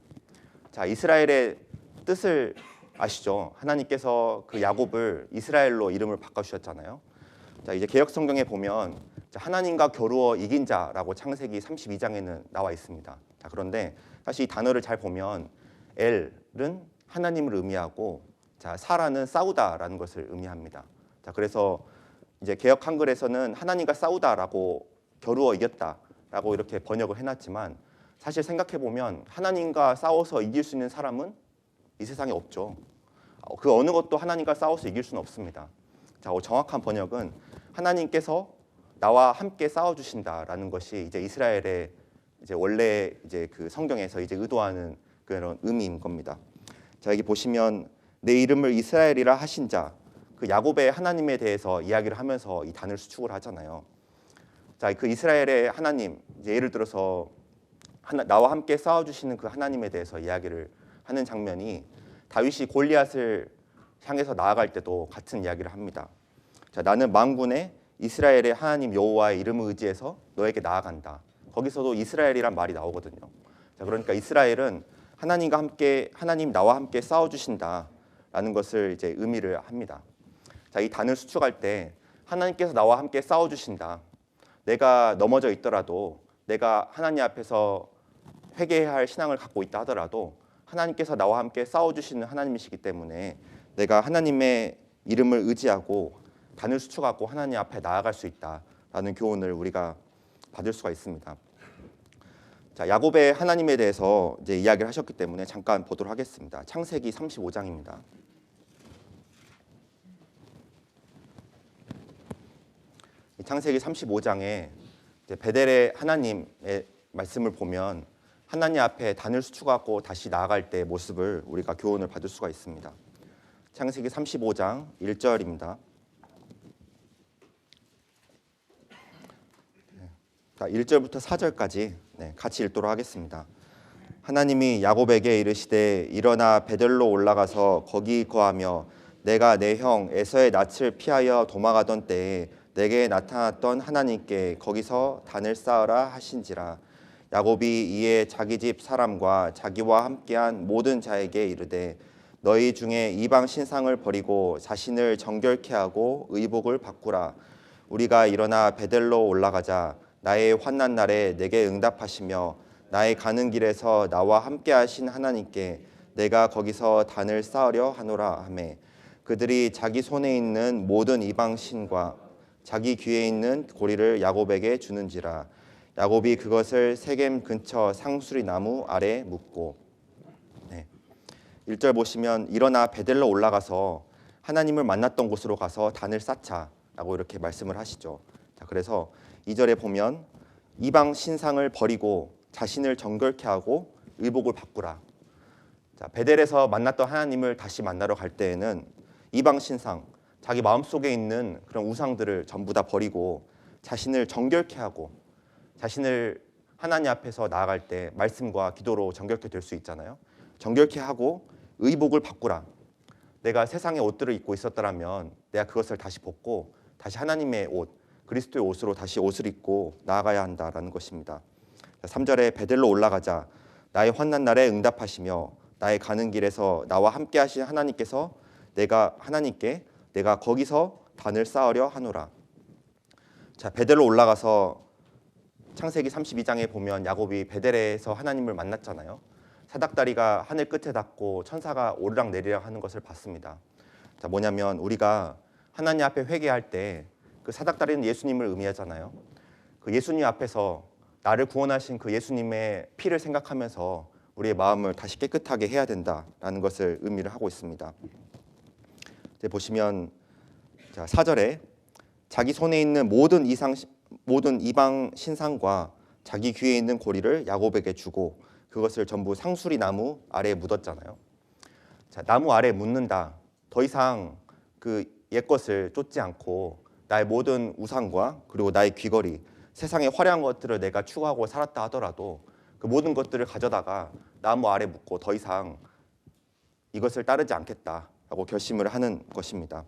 자, 이스라엘의 뜻을 아시죠? 하나님께서 그 야곱을 이스라엘로 이름을 바꿔 주셨잖아요. 자, 이제 개역 성경에 보면 하나님과 겨루어 이긴 자라고 창세기 32장에는 나와 있습니다. 자, 그런데 사실 이 단어를 잘 보면 엘은 하나님을 의미하고 자, 사라는 싸우다라는 것을 의미합니다. 자, 그래서 이제 개역 한글에서는 하나님과 싸우다라고 겨루어 이겼다라고 이렇게 번역을 해놨지만 사실 생각해 보면 하나님과 싸워서 이길 수 있는 사람은 이 세상에 없죠. 그 어느 것도 하나님과 싸워서 이길 수는 없습니다. 자, 정확한 번역은 하나님께서 나와 함께 싸워 주신다라는 것이 이제 이스라엘의 이제 원래 이제 그 성경에서 이제 의도하는 그런 의미인 겁니다. 자, 여기 보시면 내 이름을 이스라엘이라 하신 자, 그 야곱의 하나님에 대해서 이야기를 하면서 이 단을 수축을 하잖아요. 자, 그 이스라엘의 하나님, 이제 예를 들어서 나와 함께 싸워 주시는 그 하나님에 대해서 이야기를 하는 장면이 다윗이 골리앗을 향해서 나아갈 때도 같은 이야기를 합니다. 자, 나는 만군의 이스라엘의 하나님 여호와의 이름을 의지해서 너에게 나아간다. 거기서도 이스라엘이란 말이 나오거든요. 자, 그러니까 이스라엘은 하나님과 함께 하나님 나와 함께 싸워 주신다라는 것을 이제 의미를 합니다. 자, 이 단을 수축할 때 하나님께서 나와 함께 싸워 주신다. 내가 넘어져 있더라도 내가 하나님 앞에서 회개해야 할 신앙을 갖고 있다 하더라도 하나님께서 나와 함께 싸워주시는 하나님이시기 때문에 내가 하나님의 이름을 의지하고 단을 수축하고 하나님 앞에 나아갈 수 있다라는 교훈을 우리가 받을 수가 있습니다. 자, 야곱의 하나님에 대해서 이제 이야기를 하셨기 때문에 잠깐 보도록 하겠습니다. 창세기 35장입니다. 창세기 35장에 베델의 하나님의 말씀을 보면 하나님 앞에 단을 수축하고 다시 나아갈 때의 모습을 우리가 교훈을 받을 수가 있습니다. 창세기 35장 1절입니다. 자, 1절부터 4절까지 같이 읽도록 하겠습니다. 하나님이 야곱에게 이르시되 일어나 베델로 올라가서 거기 거하며 내가 내 형 에서의 낯을 피하여 도망하던 때에 내게 나타났던 하나님께 거기서 단을 쌓으라 하신지라. 야곱이 이에 자기 집 사람과 자기와 함께한 모든 자에게 이르되 너희 중에 이방 신상을 버리고 자신을 정결케 하고 의복을 바꾸라. 우리가 일어나 베델로 올라가자. 나의 환난 날에 내게 응답하시며 나의 가는 길에서 나와 함께 하신 하나님께 내가 거기서 단을 쌓으려 하노라 하매 그들이 자기 손에 있는 모든 이방 신과 자기 귀에 있는 고리를 야곱에게 주는지라. 야곱이 그것을 세겜 근처 상수리 나무 아래 묻고 1절 보시면 일어나 베델로 올라가서 하나님을 만났던 곳으로 가서 단을 쌓자라고 이렇게 말씀을 하시죠. 자, 그래서 2절에 보면 이방 신상을 버리고 자신을 정결케 하고 의복을 바꾸라. 자, 베델에서 만났던 하나님을 다시 만나러 갈 때에는 이방 신상, 자기 마음속에 있는 그런 우상들을 전부 다 버리고 자신을 정결케 하고 자신을 하나님 앞에서 나아갈 때 말씀과 기도로 정결케 될 수 있잖아요. 정결케 하고 의복을 바꾸라. 내가 세상의 옷들을 입고 있었더라면 내가 그것을 다시 벗고 다시 하나님의 옷, 그리스도의 옷으로 다시 옷을 입고 나아가야 한다라는 것입니다. 3절에 베델로 올라가자. 나의 환난 날에 응답하시며 나의 가는 길에서 나와 함께 하신 하나님께서 내가 거기서 단을 쌓으려 하노라. 자, 베델로 올라가서 창세기 32장에 보면 야곱이 베델에서 하나님을 만났잖아요. 사닥다리가 하늘 끝에 닿고 천사가 오르락 내리락 하는 것을 봤습니다. 자, 뭐냐면 우리가 하나님 앞에 회개할 때 그 사닥다리는 예수님을 의미하잖아요. 그 예수님 앞에서 나를 구원하신 그 예수님의 피를 생각하면서 우리의 마음을 다시 깨끗하게 해야 된다라는 것을 의미를 하고 있습니다. 이제 보시면 자, 4절에 자기 손에 있는 모든 이방 신상과 자기 귀에 있는 고리를 야곱에게 주고 그것을 전부 상수리 나무 아래에 묻었잖아요. 자, 나무 아래에 묻는다. 더 이상 그 옛것을 쫓지 않고 나의 모든 우상과 그리고 나의 귀걸이, 세상의 화려한 것들을 내가 추구하고 살았다 하더라도 그 모든 것들을 가져다가 나무 아래 묻고 더 이상 이것을 따르지 않겠다라고 결심을 하는 것입니다.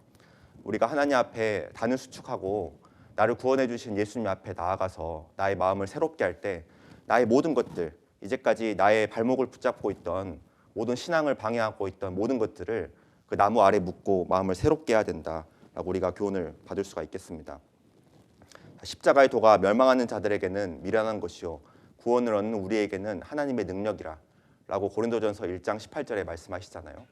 우리가 하나님 앞에 단을 수축하고 나를 구원해 주신 예수님 앞에 나아가서 나의 마음을 새롭게 할 때 나의 모든 것들, 이제까지 나의 발목을 붙잡고 있던 모든 신앙을 방해하고 있던 모든 것들을 그 나무 아래 묻고 마음을 새롭게 해야 된다라고 우리가 교훈을 받을 수가 있겠습니다. 십자가의 도가 멸망하는 자들에게는 미련한 것이요 구원을 얻는 우리에게는 하나님의 능력이라 라고 고린도전서 1장 18절에 말씀하시잖아요.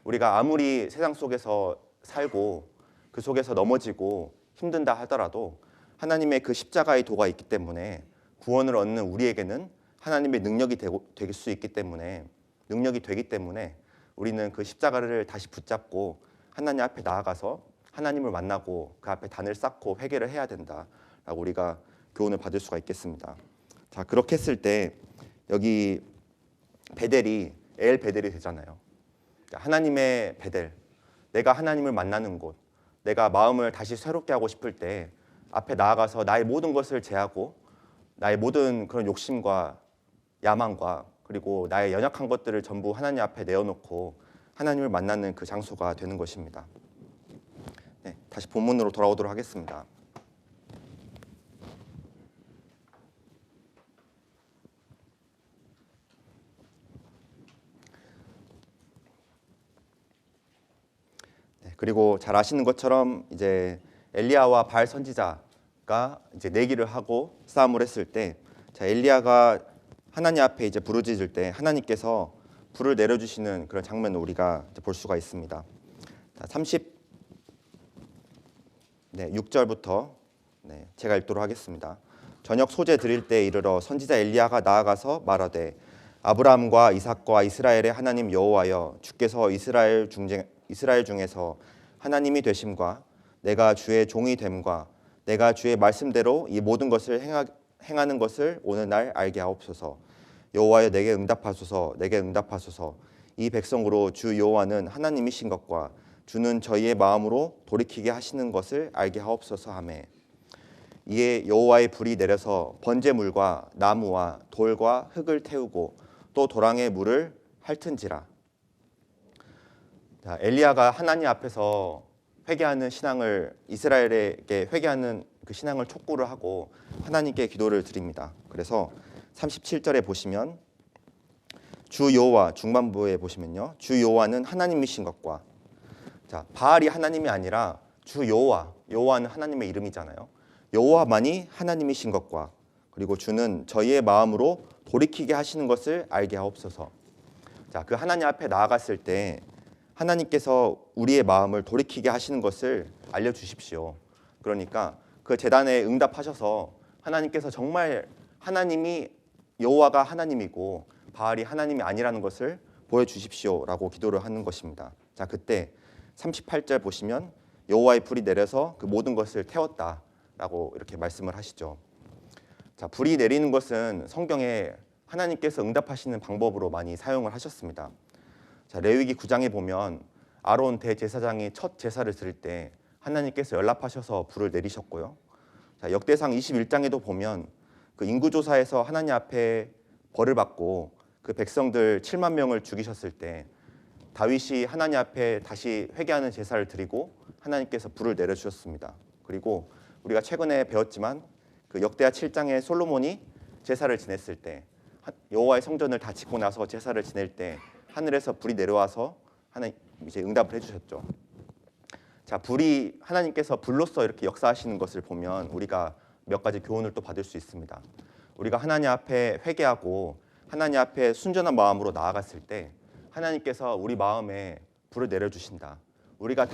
우리가 아무리 세상 속에서 살고 그 속에서 넘어지고 힘든다 하더라도 하나님의 그 십자가의 도가 있기 때문에 구원을 얻는 우리에게는 하나님의 능력이 될 수 있기 때문에 능력이 되기 때문에 우리는 그 십자가를 다시 붙잡고 하나님 앞에 나아가서 하나님을 만나고 그 앞에 단을 쌓고 회개를 해야 된다라고 우리가 교훈을 받을 수가 있겠습니다. 자, 그렇게 했을 때 여기 베델이 엘 베델이 되잖아요. 하나님의 베델, 내가 하나님을 만나는 곳, 내가 마음을 다시 새롭게 하고 싶을 때 앞에 나아가서 나의 모든 것을 제하고 나의 모든 그런 욕심과 야망과 그리고 나의 연약한 것들을 전부 하나님 앞에 내어놓고 하나님을 만나는 그 장소가 되는 것입니다. 네, 다시 본문으로 돌아오도록 하겠습니다. 네, 그리고 잘 아시는 것처럼 이제 엘리야와 바알 선지자가 이제 내기를 하고 싸움을 했을 때, 자, 엘리야가 하나님 앞에 이제 부르짖을 때 하나님께서 불을 내려주시는 그런 장면을 우리가 볼 수가 있습니다. 자, 36절부터 제가 읽도록 하겠습니다. 저녁 소재 드릴 때 이르러 선지자 엘리야가 나아가서 말하되 아브라함과 이삭과 이스라엘의 하나님 여호와여 주께서 이스라엘 중에서 하나님이 되심과 내가 주의 종이 됨과 내가 주의 말씀대로 이 모든 것을 행하는 것을 오늘날 알게 하옵소서. 여호와여 내게 응답하소서. 내게 응답하소서. 이 백성으로 주 여호와는 하나님이신 것과 주는 저희의 마음으로 돌이키게 하시는 것을 알게 하옵소서 하매 이에 여호와의 불이 내려서 번제물과 나무와 돌과 흙을 태우고 또 도랑의 물을 핥은지라. 자, 엘리야가 하나님 앞에서 회개하는 신앙을 이스라엘에게 회개하는 그 신앙을 촉구를 하고 하나님께 기도를 드립니다. 그래서 37절에 보시면 주 여호와 중반부에 보시면요. 주 여호와는 하나님이신 것과 자, 바알이 하나님이 아니라 주 여호와, 여호와는 하나님의 이름이잖아요. 여호와만이 하나님이신 것과 그리고 주는 저희의 마음으로 돌이키게 하시는 것을 알게 하옵소서. 자, 그 하나님 앞에 나아갔을 때 하나님께서 우리의 마음을 돌이키게 하시는 것을 알려주십시오. 그러니까 그 제단에 응답하셔서 하나님께서 정말 하나님이 여호와가 하나님이고 바알이 하나님이 아니라는 것을 보여주십시오라고 기도를 하는 것입니다. 자, 그때 38절 보시면 여호와의 불이 내려서 그 모든 것을 태웠다라고 이렇게 말씀을 하시죠. 자, 불이 내리는 것은 성경에 하나님께서 응답하시는 방법으로 많이 사용을 하셨습니다. 자, 레위기 9장에 보면 아론 대제사장이 첫 제사를 드릴 때 하나님께서 연락하셔서 불을 내리셨고요. 자, 역대상 21장에도 보면 그 인구조사에서 하나님 앞에 벌을 받고 그 백성들 7만 명을 죽이셨을 때 다윗이 하나님 앞에 다시 회개하는 제사를 드리고 하나님께서 불을 내려주셨습니다. 그리고 우리가 최근에 배웠지만 그 역대하 7장에 솔로몬이 제사를 지냈을 때 여호와의 성전을 다 짓고 나서 제사를 지낼 때 하늘에서 불이 내려와서 하나님 이제 응답을 해주셨죠. 자, 불이 하나님께서 불로써 이렇게 역사하시는 것을 보면 우리가 몇 가지 교훈을 또 받을 수 있습니다. 우리가 하나님 앞에 회개하고 하나님 앞에 순전한 마음으로 나아갔을 때 하나님께서 우리 마음에 불을 내려주신다. 우리가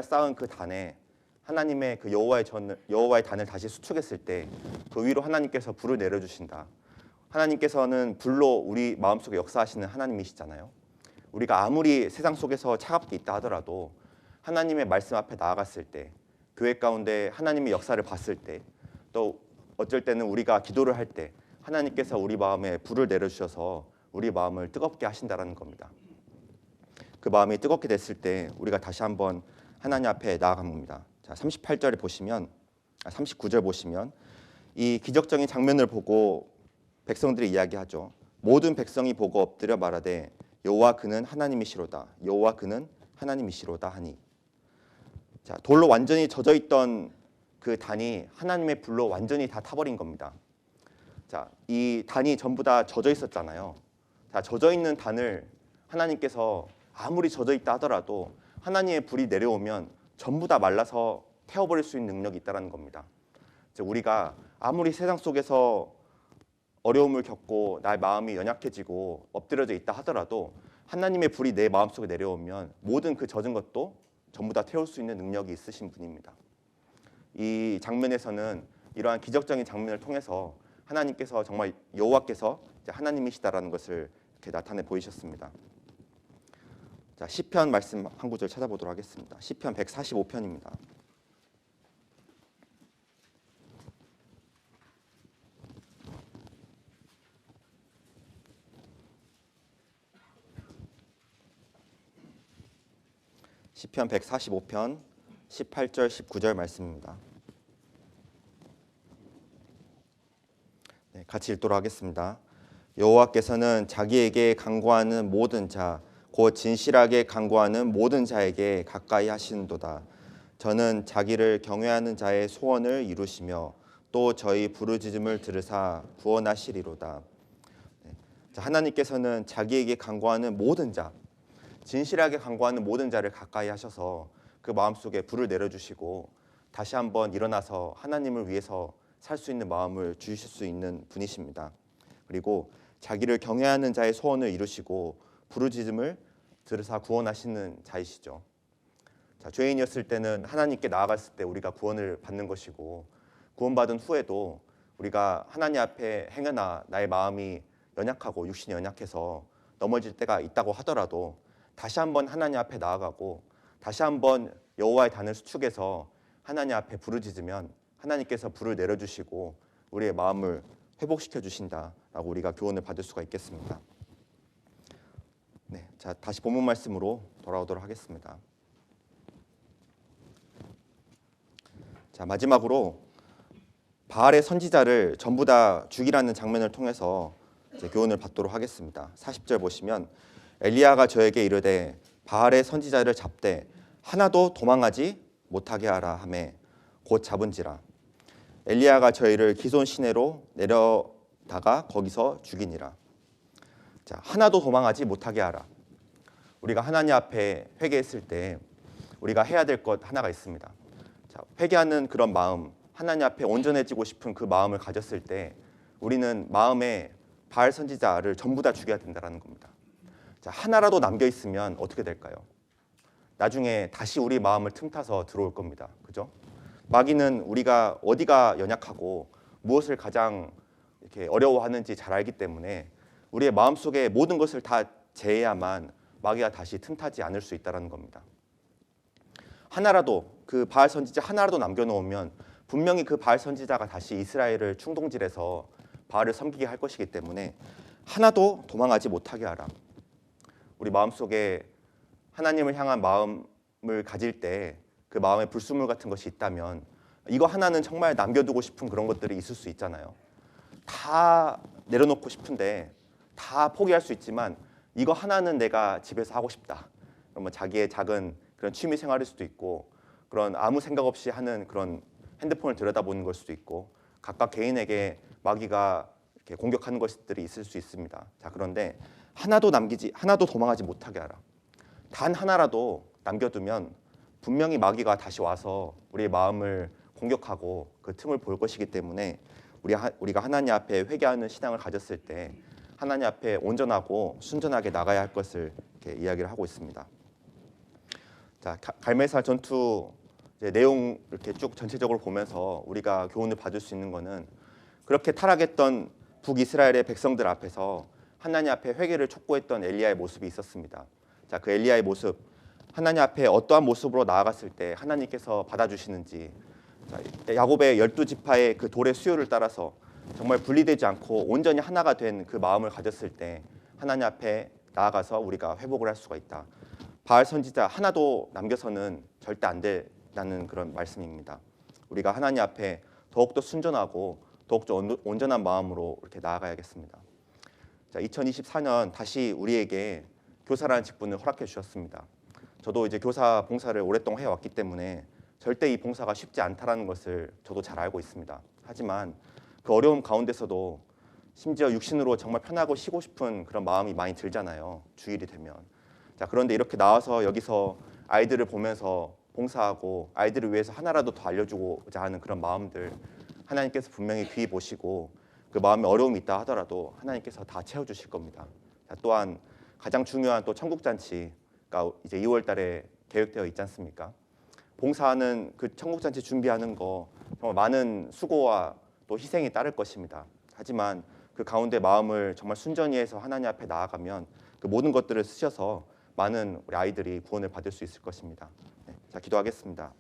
쌓은 그 단에 하나님의 그 여호와의 단을 다시 수축했을 때 그 위로 하나님께서 불을 내려주신다. 하나님께서는 불로 우리 마음속에 역사하시는 하나님이시잖아요. 우리가 아무리 세상 속에서 차갑게 있다 하더라도 하나님의 말씀 앞에 나아갔을 때, 교회 가운데 하나님의 역사를 봤을 때, 또 어쩔 때는 우리가 기도를 할 때 하나님께서 우리 마음에 불을 내려주셔서 우리 마음을 뜨겁게 하신다는 겁니다. 그 마음이 뜨겁게 됐을 때 우리가 다시 한번 하나님 앞에 나아간 겁니다. 자, 38절에 보시면 39절 보시면 이 기적적인 장면을 보고 백성들이 이야기하죠. 모든 백성이 보고 엎드려 말하되 여호와 그는 하나님이시로다. 여호와 그는 하나님이시로다 하니. 자, 돌로 완전히 젖어 있던 그 단이 하나님의 불로 완전히 다 타버린 겁니다. 자, 이 단이 전부 다 젖어 있었잖아요. 자, 젖어 있는 단을 하나님께서 아무리 젖어 있다 하더라도 하나님의 불이 내려오면 전부 다 말라서 태워버릴 수 있는 능력이 있다는 겁니다. 우리가 아무리 세상 속에서 어려움을 겪고 나의 마음이 연약해지고 엎드려져 있다 하더라도 하나님의 불이 내 마음속에 내려오면 모든 그 젖은 것도 전부 다 태울 수 있는 능력이 있으신 분입니다. 이 장면에서는 이러한 기적적인 장면을 통해서 하나님께서 정말 여호와께서 하나님이시다라는 것을 이렇게 나타내 보이셨습니다. 자, 시편 말씀 한 구절 찾아보도록 하겠습니다. 시편 145편입니다. 시편 145편 18절 19절 말씀입니다. 네, 같이 읽도록 하겠습니다. 여호와께서는 자기에게 간구하는 모든 자 곧 진실하게 간구하는 모든 자에게 가까이 하시는도다. 저는 자기를 경외하는 자의 소원을 이루시며 또 저희 부르짖음을 들으사 구원하시리로다. 네, 자, 하나님께서는 자기에게 간구하는 모든 자, 진실하게 간구하는 모든 자를 가까이 하셔서 그 마음속에 불을 내려주시고 다시 한번 일어나서 하나님을 위해서 살 수 있는 마음을 주실 수 있는 분이십니다. 그리고 자기를 경외하는 자의 소원을 이루시고 부르짖음을 들으사 구원하시는 자이시죠. 자, 죄인이었을 때는 하나님께 나아갔을 때 우리가 구원을 받는 것이고 구원받은 후에도 우리가 하나님 앞에 행여나 나의 마음이 연약하고 육신이 연약해서 넘어질 때가 있다고 하더라도 다시 한번 하나님 앞에 나아가고 다시 한번 여호와의 단을 수축해서 하나님 앞에 부르짖으면 하나님께서 불을 내려주시고 우리의 마음을 회복시켜 주신다라고 우리가 교훈을 받을 수가 있겠습니다. 네, 자, 다시 본문 말씀으로 돌아오도록 하겠습니다. 자, 마지막으로 바알의 선지자를 전부 다 죽이라는 장면을 통해서 이제 교훈을 받도록 하겠습니다. 40절 보시면 엘리야가 저에게 이르되 바알의 선지자를 잡되 하나도 도망하지 못하게 하라 하매 곧 잡은지라. 엘리야가 저희를 기손 시내로 내려다가 거기서 죽이니라. 자, 하나도 도망하지 못하게 하라. 우리가 하나님 앞에 회개했을 때 우리가 해야 될 것 하나가 있습니다. 자, 회개하는 그런 마음, 하나님 앞에 온전해지고 싶은 그 마음을 가졌을 때 우리는 마음에 바알 선지자를 전부 다 죽여야 된다는 겁니다. 자, 하나라도 남겨 있으면 어떻게 될까요? 나중에 다시 우리 마음을 틈타서 들어올 겁니다. 그죠? 마귀는 우리가 어디가 연약하고 무엇을 가장 이렇게 어려워하는지 잘 알기 때문에 우리의 마음속에 모든 것을 다 제해야만 마귀가 다시 틈타지 않을 수 있다는 겁니다. 하나라도 그 바알 선지자 하나라도 남겨놓으면 분명히 그 바알 선지자가 다시 이스라엘을 충동질해서 바알을 섬기게 할 것이기 때문에 하나도 도망하지 못하게 하라. 우리 마음속에 하나님을 향한 마음을 가질 때 그 마음에 불순물 같은 것이 있다면 이거 하나는 정말 남겨두고 싶은 그런 것들이 있을 수 있잖아요. 다 내려놓고 싶은데 다 포기할 수 있지만 이거 하나는 내가 집에서 하고 싶다. 그러면 자기의 작은 그런 취미 생활일 수도 있고 그런 아무 생각 없이 하는 그런 핸드폰을 들여다보는 걸 수도 있고 각각 개인에게 마귀가 이렇게 공격하는 것들이 있을 수 있습니다. 자, 그런데 하나도 도망하지 못하게 하라. 단 하나라도 남겨두면 분명히 마귀가 다시 와서 우리의 마음을 공격하고 그 틈을 볼 것이기 때문에 우리가 하나님 앞에 회개하는 신앙을 가졌을 때 하나님 앞에 온전하고 순전하게 나가야 할 것을 이렇게 이야기를 하고 있습니다. 자, 갈멜살 전투 내용 이렇게 쭉 전체적으로 보면서 우리가 교훈을 받을 수 있는 것은 그렇게 타락했던 북이스라엘의 백성들 앞에서 하나님 앞에 회개를 촉구했던 엘리야의 모습이 있었습니다. 자, 그 엘리야의 모습, 하나님 앞에 어떠한 모습으로 나아갔을 때 하나님께서 받아주시는지, 자, 야곱의 12지파의 그 돌의 수요를 따라서 정말 분리되지 않고 온전히 하나가 된 그 마음을 가졌을 때 하나님 앞에 나아가서 우리가 회복을 할 수가 있다. 바알 선지자 하나도 남겨서는 절대 안 된다는 그런 말씀입니다. 우리가 하나님 앞에 더욱더 순전하고 더욱더 온전한 마음으로 이렇게 나아가야겠습니다. 자, 2024년 다시 우리에게 교사라는 직분을 허락해 주셨습니다. 저도 이제 교사 봉사를 오랫동안 해왔기 때문에 절대 이 봉사가 쉽지 않다라는 것을 저도 잘 알고 있습니다. 하지만 그 어려움 가운데서도 심지어 육신으로 정말 편하고 쉬고 싶은 그런 마음이 많이 들잖아요. 주일이 되면. 자, 그런데 이렇게 나와서 여기서 아이들을 보면서 봉사하고 아이들을 위해서 하나라도 더 알려주고자 하는 그런 마음들 하나님께서 분명히 귀히 보시고 그 마음에 어려움이 있다 하더라도 하나님께서 다 채워주실 겁니다. 자, 또한 가장 중요한 또 천국잔치가 이제 2월 달에 계획되어 있지 않습니까? 봉사하는 그 천국잔치 준비하는 거 정말 많은 수고와 또 희생이 따를 것입니다. 하지만 그 가운데 마음을 정말 순전히 해서 하나님 앞에 나아가면 그 모든 것들을 쓰셔서 많은 우리 아이들이 구원을 받을 수 있을 것입니다. 네, 자, 기도하겠습니다.